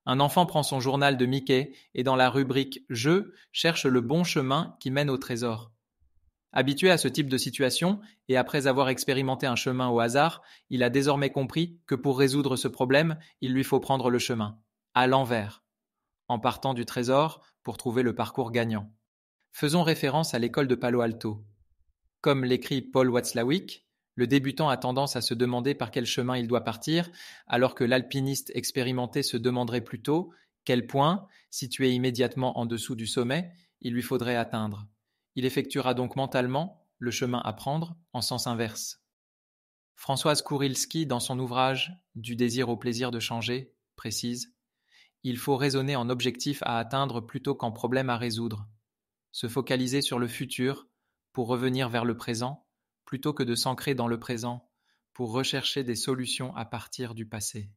Un enfant prend son journal de Mickey et dans la rubrique «Jeux» cherche le bon chemin qui mène au trésor. Habitué à ce type de situation, et après avoir expérimenté un chemin au hasard, il a désormais compris que pour résoudre ce problème, il lui faut prendre le chemin, à l'envers, en partant du trésor pour trouver le parcours gagnant. Faisons référence à l'école de Palo Alto. Comme l'écrit Paul Watzlawick, le débutant a tendance à se demander par quel chemin il doit partir, alors que l'alpiniste expérimenté se demanderait plutôt quel point, situé immédiatement en dessous du sommet, il lui faudrait atteindre. Il effectuera donc mentalement le chemin à prendre en sens inverse. Françoise Kourilski, dans son ouvrage Du désir au plaisir de changer, précise: il faut raisonner en objectif à atteindre plutôt qu'en problème à résoudre. Se focaliser sur le futur pour revenir vers le présent, plutôt que de s'ancrer dans le présent pour rechercher des solutions à partir du passé.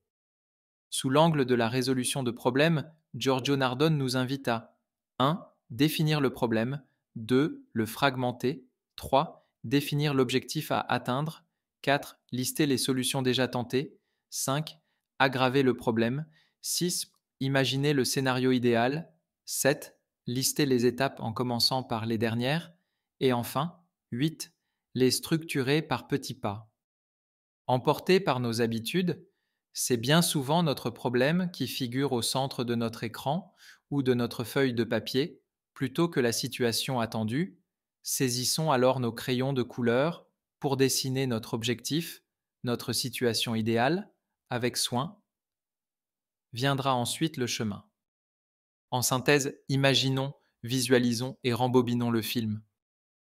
Sous l'angle de la résolution de problèmes, Giorgio Nardone nous invite à 1. Définir le problème, 2. Le fragmenter, 3. Définir l'objectif à atteindre, 4. Lister les solutions déjà tentées, 5. Aggraver le problème, 6. Imaginer le scénario idéal, 7. Lister les étapes en commençant par les dernières, et enfin, 8. Les structurer par petits pas. Emportés par nos habitudes, c'est bien souvent notre problème qui figure au centre de notre écran ou de notre feuille de papier, plutôt que la situation attendue. Saisissons alors nos crayons de couleur pour dessiner notre objectif, notre situation idéale, avec soin. Viendra ensuite le chemin. En synthèse, imaginons, visualisons et rembobinons le film.